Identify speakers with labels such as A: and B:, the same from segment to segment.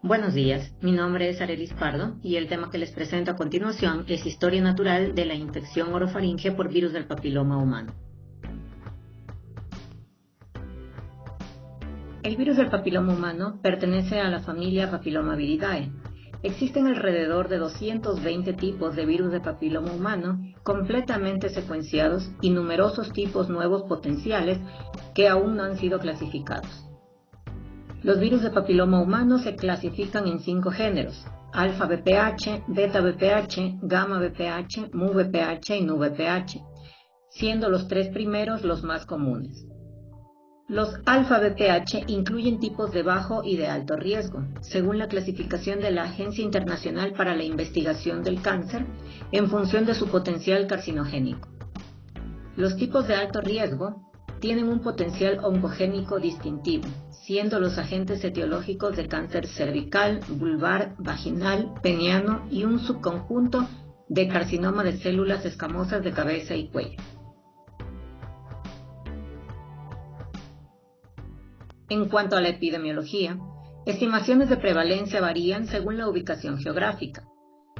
A: Buenos días, mi nombre es Arelis Pardo y el tema que les presento a continuación es Historia Natural de la infección orofaringea por virus del papiloma humano. El virus del papiloma humano pertenece a la familia Papillomaviridae. Existen alrededor de 220 tipos de virus de papiloma humano completamente secuenciados y numerosos tipos nuevos potenciales que aún no han sido clasificados. Los virus de papiloma humano se clasifican en 5 géneros: alfa VPH, beta VPH, gamma VPH, mu VPH y nu VPH, siendo los 3 primeros los más comunes. Los alfa VPH incluyen tipos de bajo y de alto riesgo, según la clasificación de la Agencia Internacional para la Investigación del Cáncer, en función de su potencial carcinogénico. Los tipos de alto riesgo tienen un potencial oncogénico distintivo, siendo los agentes etiológicos de cáncer cervical, vulvar, vaginal, peniano y un subconjunto de carcinoma de células escamosas de cabeza y cuello. En cuanto a la epidemiología, estimaciones de prevalencia varían según la ubicación geográfica.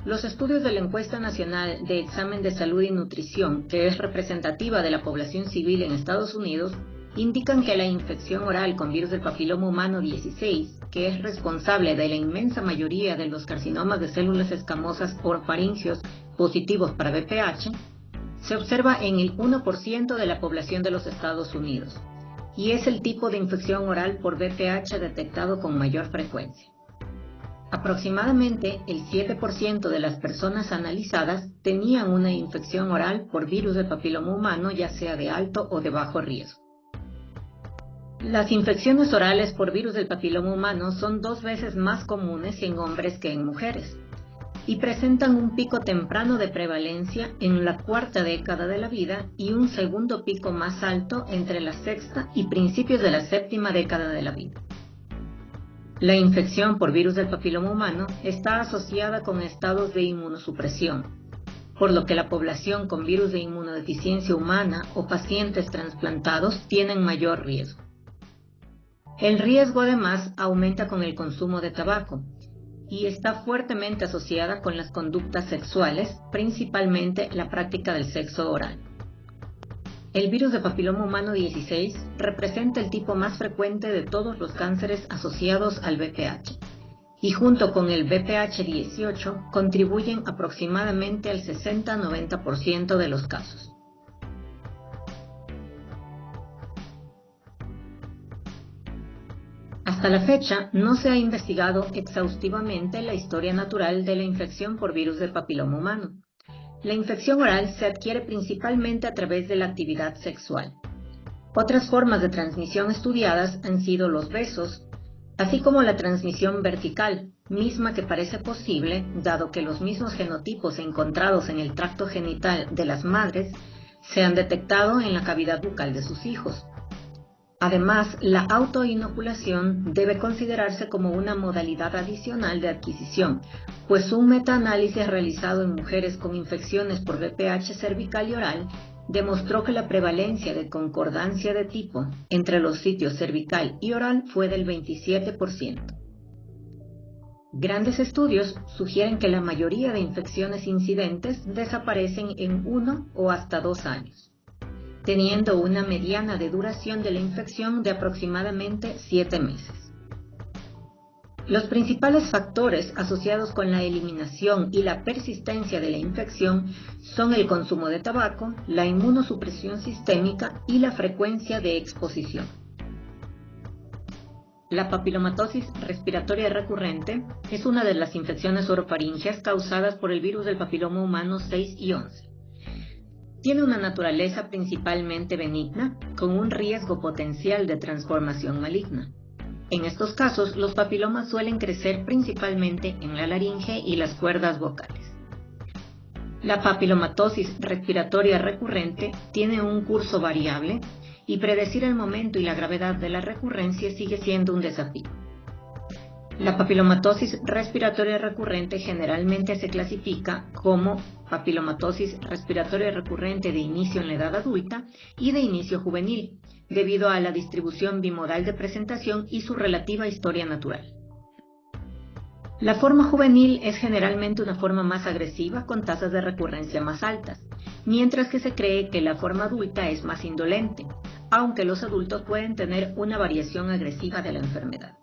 A: Los estudios de la Encuesta Nacional de Examen de Salud y Nutrición, que es representativa de la población civil en Estados Unidos, indican que la infección oral con virus del papiloma humano 16, que es responsable de la inmensa mayoría de los carcinomas de células escamosas orofaringeos positivos para VPH, se observa en el 1% de la población de los Estados Unidos, y es el tipo de infección oral por VPH detectado con mayor frecuencia. Aproximadamente el 7% de las personas analizadas tenían una infección oral por virus del papiloma humano, ya sea de alto o de bajo riesgo. Las infecciones orales por virus del papiloma humano son 2 veces más comunes en hombres que en mujeres y presentan un pico temprano de prevalencia en la 4ª década de la vida y un segundo pico más alto entre la 6ª y principios de la 7ª década de la vida. La infección por virus del papiloma humano está asociada con estados de inmunosupresión, por lo que la población con virus de inmunodeficiencia humana o pacientes trasplantados tienen mayor riesgo. El riesgo además aumenta con el consumo de tabaco y está fuertemente asociada con las conductas sexuales, principalmente la práctica del sexo oral. El virus de papiloma humano 16 representa el tipo más frecuente de todos los cánceres asociados al VPH y junto con el VPH 18 contribuyen aproximadamente al 60-90% de los casos. Hasta la fecha, no se ha investigado exhaustivamente la historia natural de la infección por virus del papiloma humano. La infección oral se adquiere principalmente a través de la actividad sexual. Otras formas de transmisión estudiadas han sido los besos, así como la transmisión vertical, misma que parece posible, dado que los mismos genotipos encontrados en el tracto genital de las madres se han detectado en la cavidad bucal de sus hijos. Además, la autoinoculación debe considerarse como una modalidad adicional de adquisición, pues un metaanálisis realizado en mujeres con infecciones por VPH cervical y oral demostró que la prevalencia de concordancia de tipo entre los sitios cervical y oral fue del 27%. Grandes estudios sugieren que la mayoría de infecciones incidentes desaparecen en 1 o hasta 2 años. Teniendo una mediana de duración de la infección de aproximadamente 7 meses. Los principales factores asociados con la eliminación y la persistencia de la infección son el consumo de tabaco, la inmunosupresión sistémica y la frecuencia de exposición. La papilomatosis respiratoria recurrente es una de las infecciones orofaringeas causadas por el virus del papiloma humano 6 y 11. Tiene una naturaleza principalmente benigna, con un riesgo potencial de transformación maligna. En estos casos, los papilomas suelen crecer principalmente en la laringe y las cuerdas vocales. La papilomatosis respiratoria recurrente tiene un curso variable y predecir el momento y la gravedad de la recurrencia sigue siendo un desafío. La papilomatosis respiratoria recurrente generalmente se clasifica como papilomatosis respiratoria recurrente de inicio en la edad adulta y de inicio juvenil, debido a la distribución bimodal de presentación y su relativa historia natural. La forma juvenil es generalmente una forma más agresiva con tasas de recurrencia más altas, mientras que se cree que la forma adulta es más indolente, aunque los adultos pueden tener una variación agresiva de la enfermedad.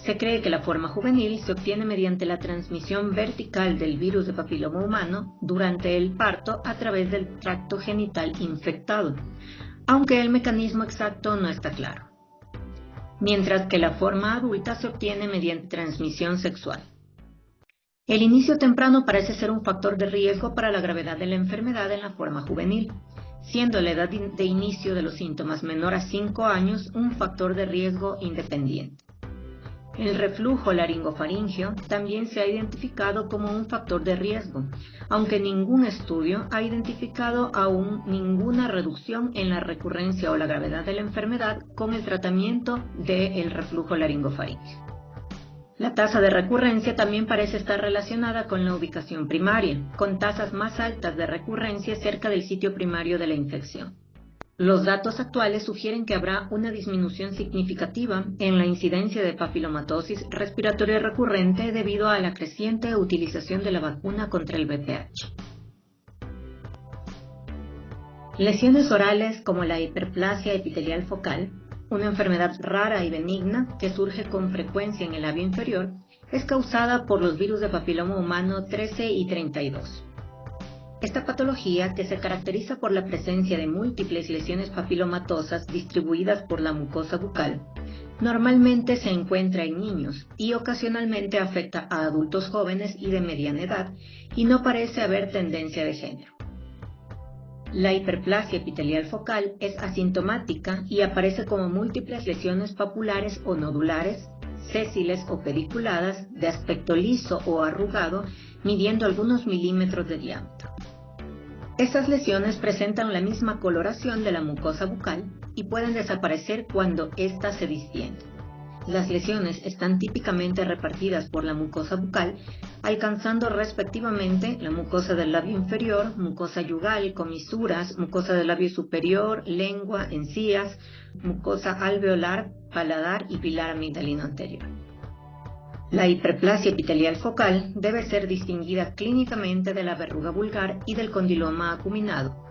A: Se cree que la forma juvenil se obtiene mediante la transmisión vertical del virus de papiloma humano durante el parto a través del tracto genital infectado, aunque el mecanismo exacto no está claro. Mientras que la forma adulta se obtiene mediante transmisión sexual. El inicio temprano parece ser un factor de riesgo para la gravedad de la enfermedad en la forma juvenil, siendo la edad de inicio de los síntomas menor a 5 años un factor de riesgo independiente. El reflujo laringofaríngeo también se ha identificado como un factor de riesgo, aunque ningún estudio ha identificado aún ninguna reducción en la recurrencia o la gravedad de la enfermedad con el tratamiento del reflujo laringofaríngeo. La tasa de recurrencia también parece estar relacionada con la ubicación primaria, con tasas más altas de recurrencia cerca del sitio primario de la infección. Los datos actuales sugieren que habrá una disminución significativa en la incidencia de papilomatosis respiratoria recurrente debido a la creciente utilización de la vacuna contra el VPH. Lesiones orales como la hiperplasia epitelial focal, una enfermedad rara y benigna que surge con frecuencia en el labio inferior, es causada por los virus de papiloma humano 13 y 32. Esta patología, que se caracteriza por la presencia de múltiples lesiones papilomatosas distribuidas por la mucosa bucal, normalmente se encuentra en niños y ocasionalmente afecta a adultos jóvenes y de mediana edad y no parece haber tendencia de género. La hiperplasia epitelial focal es asintomática y aparece como múltiples lesiones papulares o nodulares, sésiles o pediculadas, de aspecto liso o arrugado, midiendo algunos milímetros de diámetro. Estas lesiones presentan la misma coloración de la mucosa bucal y pueden desaparecer cuando ésta se distiende. Las lesiones están típicamente repartidas por la mucosa bucal, alcanzando respectivamente la mucosa del labio inferior, mucosa yugal, comisuras, mucosa del labio superior, lengua, encías, mucosa alveolar, paladar y pilar amigdalino anterior. La hiperplasia epitelial focal debe ser distinguida clínicamente de la verruga vulgar y del condiloma acuminado,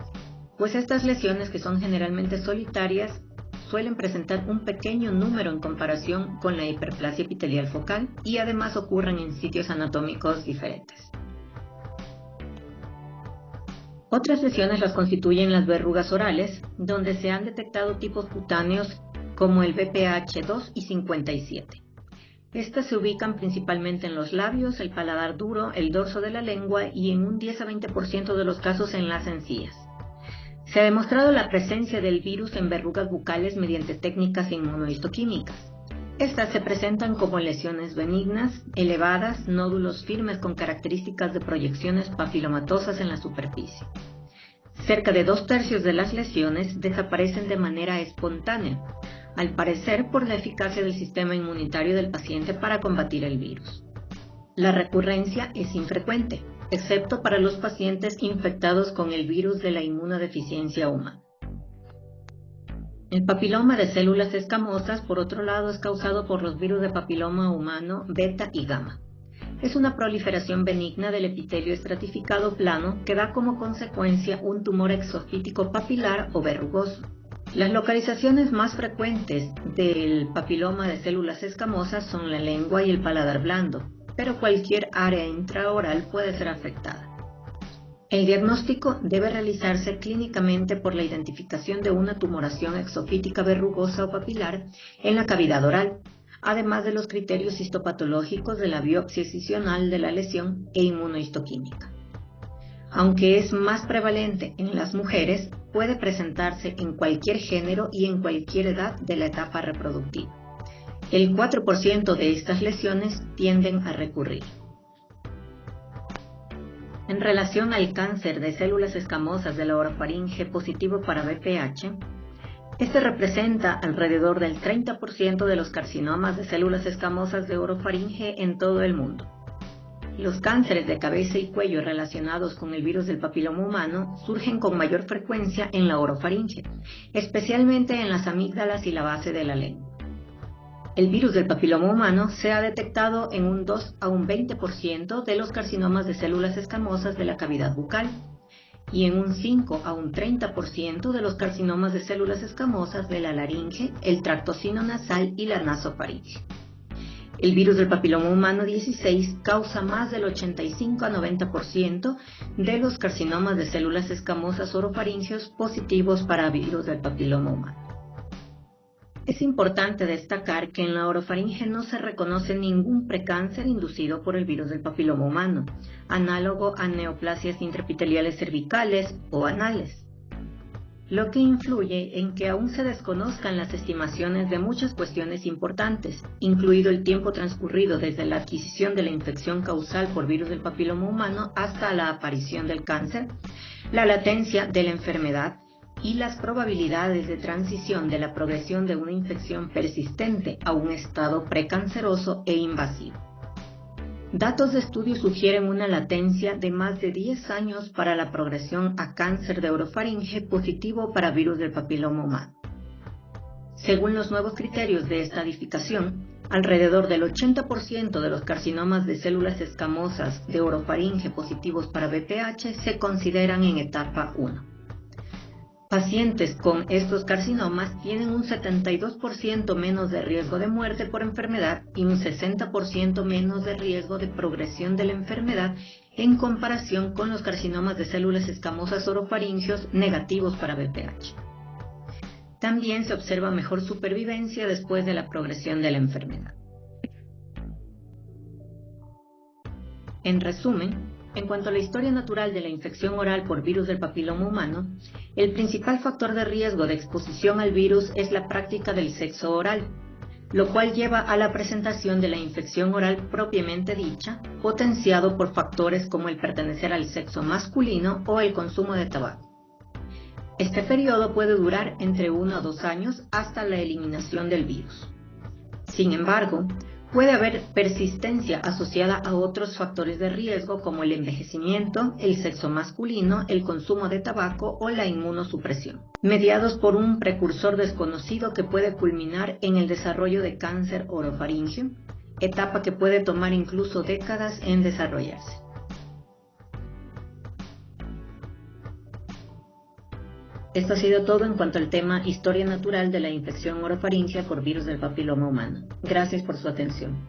A: pues estas lesiones, que son generalmente solitarias, suelen presentar un pequeño número en comparación con la hiperplasia epitelial focal y además ocurren en sitios anatómicos diferentes. Otras lesiones las constituyen las verrugas orales, donde se han detectado tipos cutáneos como el VPH2 y 57. Estas se ubican principalmente en los labios, el paladar duro, el dorso de la lengua y en un 10 a 20% de los casos en las encías. Se ha demostrado la presencia del virus en verrugas bucales mediante técnicas inmunohistoquímicas. Estas se presentan como lesiones benignas, elevadas, nódulos firmes con características de proyecciones papilomatosas en la superficie. Cerca de 2/3 de las lesiones desaparecen de manera espontánea, al parecer por la eficacia del sistema inmunitario del paciente para combatir el virus. La recurrencia es infrecuente, excepto para los pacientes infectados con el virus de la inmunodeficiencia humana. El papiloma de células escamosas, por otro lado, es causado por los virus de papiloma humano beta y gamma. Es una proliferación benigna del epitelio estratificado plano que da como consecuencia un tumor exofítico papilar o verrugoso. Las localizaciones más frecuentes del papiloma de células escamosas son la lengua y el paladar blando, pero cualquier área intraoral puede ser afectada. El diagnóstico debe realizarse clínicamente por la identificación de una tumoración exofítica verrugosa o papilar en la cavidad oral, además de los criterios histopatológicos de la biopsia excisional de la lesión e inmunohistoquímica. Aunque es más prevalente en las mujeres, puede presentarse en cualquier género y en cualquier edad de la etapa reproductiva. El 4% de estas lesiones tienden a recurrir. En relación al cáncer de células escamosas de la orofaringe positivo para VPH, este representa alrededor del 30% de los carcinomas de células escamosas de orofaringe en todo el mundo. Los cánceres de cabeza y cuello relacionados con el virus del papiloma humano surgen con mayor frecuencia en la orofaringe, especialmente en las amígdalas y la base de la lengua. El virus del papiloma humano se ha detectado en un 2 a un 20% de los carcinomas de células escamosas de la cavidad bucal y en un 5 a un 30% de los carcinomas de células escamosas de la laringe, el tracto sinonasal y la nasofaringe. El virus del papiloma humano 16 causa más del 85 a 90% de los carcinomas de células escamosas orofaringeos positivos para virus del papiloma humano. Es importante destacar que en la orofaringe no se reconoce ningún precáncer inducido por el virus del papiloma humano, análogo a neoplasias intraepiteliales cervicales o anales, lo que influye en que aún se desconozcan las estimaciones de muchas cuestiones importantes, incluido el tiempo transcurrido desde la adquisición de la infección causal por virus del papiloma humano hasta la aparición del cáncer, la latencia de la enfermedad, y las probabilidades de transición de la progresión de una infección persistente a un estado precanceroso e invasivo. Datos de estudio sugieren una latencia de más de 10 años para la progresión a cáncer de orofaringe positivo para virus del papiloma humano. Según los nuevos criterios de estadificación, alrededor del 80% de los carcinomas de células escamosas de orofaringe positivos para VPH se consideran en etapa 1. Pacientes con estos carcinomas tienen un 72% menos de riesgo de muerte por enfermedad y un 60% menos de riesgo de progresión de la enfermedad en comparación con los carcinomas de células escamosas orofaringeos negativos para VPH. También se observa mejor supervivencia después de la progresión de la enfermedad. En resumen, en cuanto a la historia natural de la infección oral por virus del papiloma humano, el principal factor de riesgo de exposición al virus es la práctica del sexo oral, lo cual lleva a la presentación de la infección oral propiamente dicha, potenciado por factores como el pertenecer al sexo masculino o el consumo de tabaco. Este periodo puede durar entre 1 a 2 años hasta la eliminación del virus. Sin embargo, puede haber persistencia asociada a otros factores de riesgo como el envejecimiento, el sexo masculino, el consumo de tabaco o la inmunosupresión, mediados por un precursor desconocido que puede culminar en el desarrollo de cáncer orofaríngeo, etapa que puede tomar incluso décadas en desarrollarse. Esto ha sido todo en cuanto al tema Historia natural de la infección orofaríngea por virus del papiloma humano. Gracias por su atención.